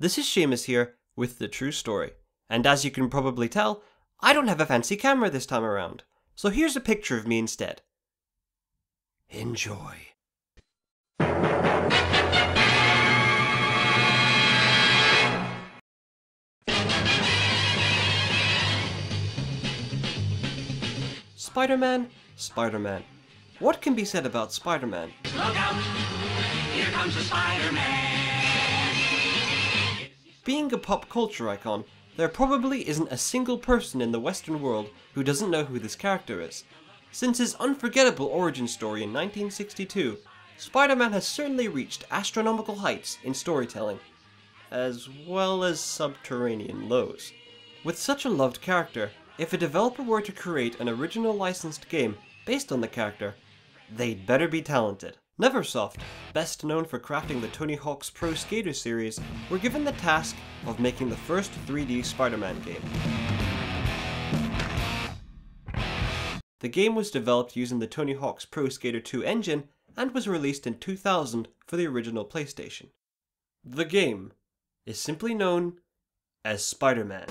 This is Seamus here with the true story. And as you can probably tell, I don't have a fancy camera this time around. So here's a picture of me instead. Enjoy. Spider-Man, Spider-Man. What can be said about Spider-Man? Look out! Here comes the Spider-Man! Being a pop culture icon, there probably isn't a single person in the Western world who doesn't know who this character is. Since his unforgettable origin story in 1962, Spider-Man has certainly reached astronomical heights in storytelling, as well as subterranean lows. With such a loved character, if a developer were to create an original licensed game based on the character, they'd better be talented. Neversoft, best known for crafting the Tony Hawk's Pro Skater series, were given the task of making the first 3D Spider-Man game. The game was developed using the Tony Hawk's Pro Skater 2 engine and was released in 2000 for the original PlayStation. The game is simply known as Spider-Man.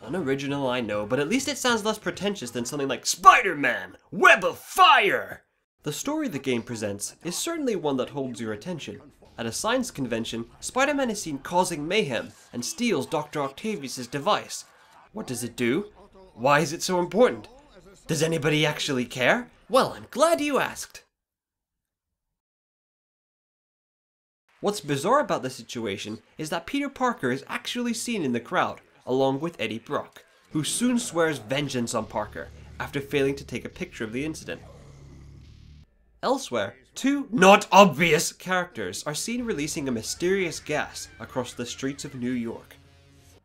Unoriginal, I know, but at least it sounds less pretentious than something like Spider-Man! Web of Fire! The story the game presents is certainly one that holds your attention. At a science convention, Spider-Man is seen causing mayhem and steals Dr. Octavius' device. What does it do? Why is it so important? Does anybody actually care? Well, I'm glad you asked. What's bizarre about the situation is that Peter Parker is actually seen in the crowd, along with Eddie Brock, who soon swears vengeance on Parker after failing to take a picture of the incident. Elsewhere, two not obvious characters are seen releasing a mysterious gas across the streets of New York.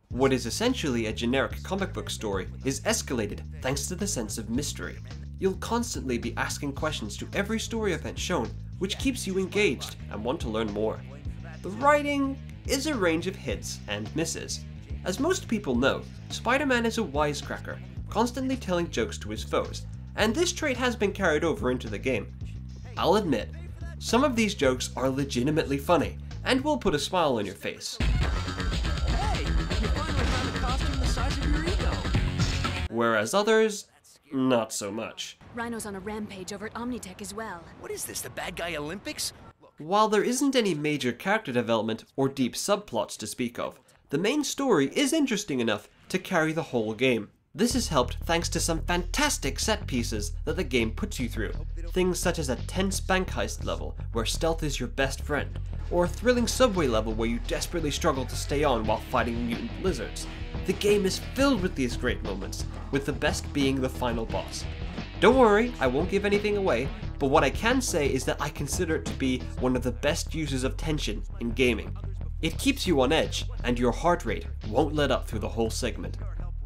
What is essentially a generic comic book story is escalated thanks to the sense of mystery. You'll constantly be asking questions to every story event shown, which keeps you engaged and want to learn more. The writing is a range of hits and misses. As most people know, Spider-Man is a wisecracker, constantly telling jokes to his foes, and this trait has been carried over into the game. I'll admit, some of these jokes are legitimately funny, and will put a smile on your face. Hey, you finally found a costume the size of your ego! Whereas others, not so much. Rhino's on a rampage over at Omnitech as well. What is this, the Bad Guy Olympics? While there isn't any major character development or deep subplots to speak of, the main story is interesting enough to carry the whole game. This is helped thanks to some fantastic set pieces that the game puts you through. Things such as a tense bank heist level where stealth is your best friend, or a thrilling subway level where you desperately struggle to stay on while fighting mutant lizards. The game is filled with these great moments, with the best being the final boss. Don't worry, I won't give anything away, but what I can say is that I consider it to be one of the best uses of tension in gaming. It keeps you on edge, and your heart rate won't let up through the whole segment.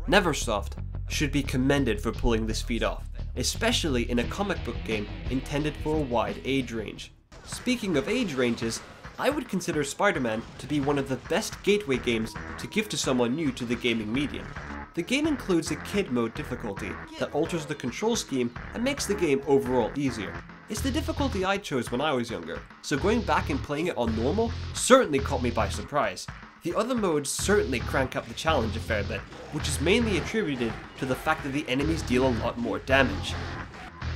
Neversoft should be commended for pulling this feat off, especially in a comic book game intended for a wide age range. Speaking of age ranges, I would consider Spider-Man to be one of the best gateway games to give to someone new to the gaming medium. The game includes a kid mode difficulty that alters the control scheme and makes the game overall easier. It's the difficulty I chose when I was younger, so going back and playing it on normal certainly caught me by surprise. The other modes certainly crank up the challenge a fair bit, which is mainly attributed to the fact that the enemies deal a lot more damage.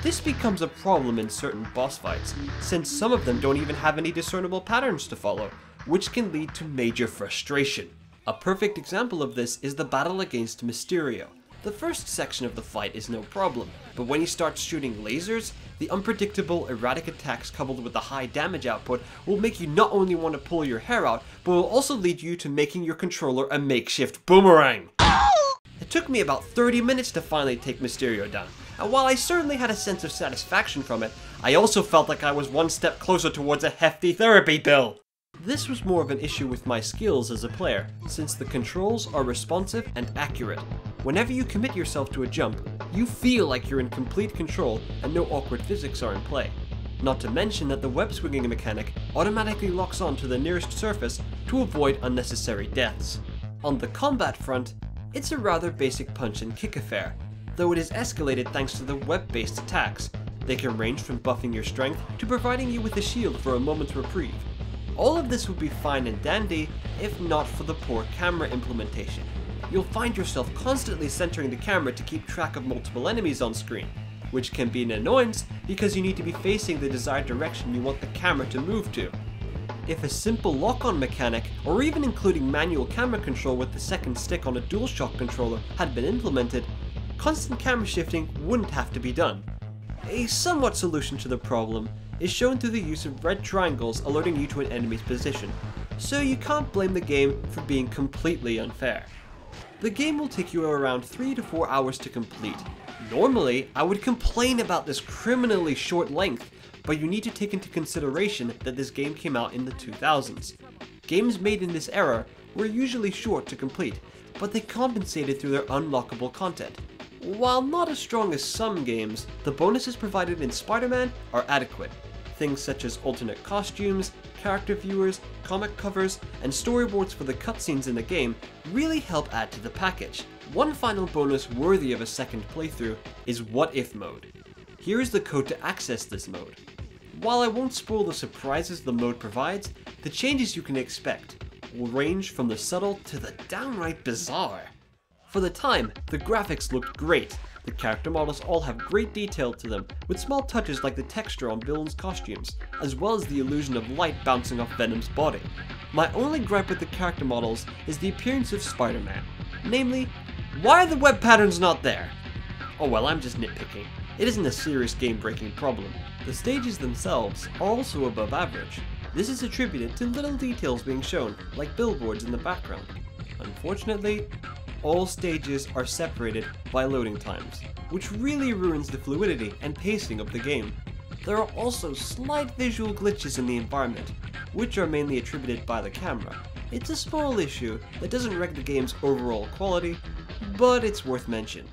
This becomes a problem in certain boss fights, since some of them don't even have any discernible patterns to follow, which can lead to major frustration. A perfect example of this is the battle against Mysterio. The first section of the fight is no problem, but when he starts shooting lasers, the unpredictable, erratic attacks coupled with the high damage output will make you not only want to pull your hair out, but will also lead you to making your controller a makeshift boomerang. It took me about 30 minutes to finally take Mysterio down, and while I certainly had a sense of satisfaction from it, I also felt like I was one step closer towards a hefty therapy bill. This was more of an issue with my skills as a player, since the controls are responsive and accurate. Whenever you commit yourself to a jump, you feel like you're in complete control and no awkward physics are in play. Not to mention that the web swinging mechanic automatically locks on to the nearest surface to avoid unnecessary deaths. On the combat front, it's a rather basic punch and kick affair, though it is escalated thanks to the web-based attacks. They can range from buffing your strength to providing you with a shield for a moment's reprieve. All of this would be fine and dandy if not for the poor camera implementation. You'll find yourself constantly centering the camera to keep track of multiple enemies on screen, which can be an annoyance because you need to be facing the desired direction you want the camera to move to. If a simple lock-on mechanic, or even including manual camera control with the second stick on a DualShock controller had been implemented, constant camera shifting wouldn't have to be done. A somewhat solution to the problem is shown through the use of red triangles alerting you to an enemy's position, so you can't blame the game for being completely unfair. The game will take you around 3 to 4 hours to complete. Normally, I would complain about this criminally short length, but you need to take into consideration that this game came out in the 2000s. Games made in this era were usually short to complete, but they compensated through their unlockable content. While not as strong as some games, the bonuses provided in Spider-Man are adequate. Things such as alternate costumes, character viewers, comic covers, and storyboards for the cutscenes in the game really help add to the package. One final bonus worthy of a second playthrough is What If mode. Here is the code to access this mode. While I won't spoil the surprises the mode provides, the changes you can expect will range from the subtle to the downright bizarre. For the time, the graphics looked great. The character models all have great detail to them, with small touches like the texture on villains' costumes, as well as the illusion of light bouncing off Venom's body. My only gripe with the character models is the appearance of Spider-Man. Namely, why are the web patterns not there? Oh well, I'm just nitpicking. It isn't a serious game-breaking problem. The stages themselves are also above average. This is attributed to little details being shown, like billboards in the background. Unfortunately, all stages are separated by loading times, which really ruins the fluidity and pacing of the game. There are also slight visual glitches in the environment, which are mainly attributed by the camera. It's a small issue that doesn't wreck the game's overall quality, but it's worth mention.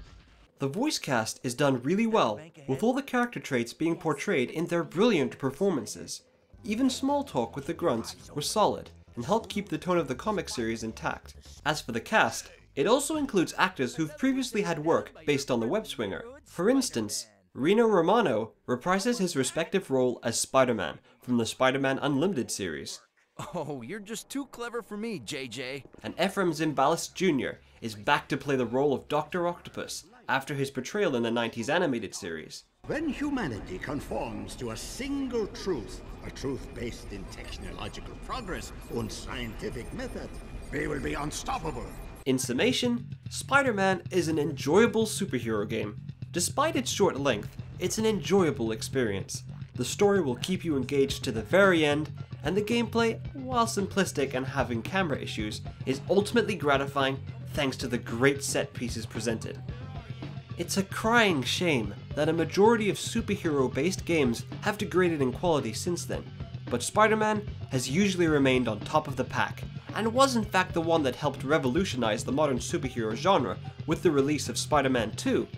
The voice cast is done really well, with all the character traits being portrayed in their brilliant performances. Even small talk with the grunts were solid, and helped keep the tone of the comic series intact. As for the cast, it also includes actors who've previously had work based on the web-swinger. For instance, Rino Romano reprises his respective role as Spider-Man from the Spider-Man Unlimited series. Oh, you're just too clever for me, JJ. And Ephraim Zimbalist Jr. is back to play the role of Dr. Octopus after his portrayal in the 90s animated series. When humanity conforms to a single truth, a truth based in technological progress and scientific method, we will be unstoppable. In summation, Spider-Man is an enjoyable superhero game. Despite its short length, it's an enjoyable experience. The story will keep you engaged to the very end, and the gameplay, while simplistic and having camera issues, is ultimately gratifying thanks to the great set pieces presented. It's a crying shame that a majority of superhero-based games have degraded in quality since then, but Spider-Man has usually remained on top of the pack, and was in fact the one that helped revolutionize the modern superhero genre with the release of Spider-Man 2.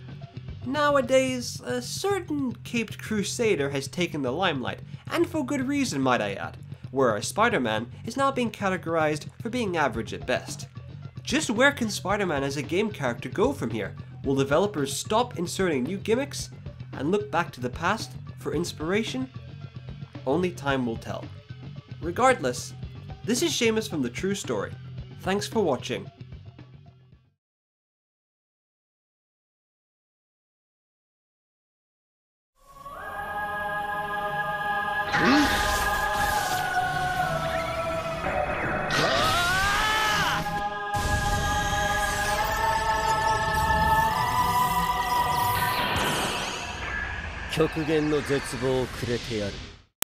Nowadays, a certain Caped Crusader has taken the limelight, and for good reason might I add, whereas Spider-Man is now being categorized for being average at best. Just where can Spider-Man as a game character go from here? Will developers stop inserting new gimmicks and look back to the past for inspiration? Only time will tell. Regardless, this is Seamus from The True Story. Thanks for watching.極限の絶望をくれてやる。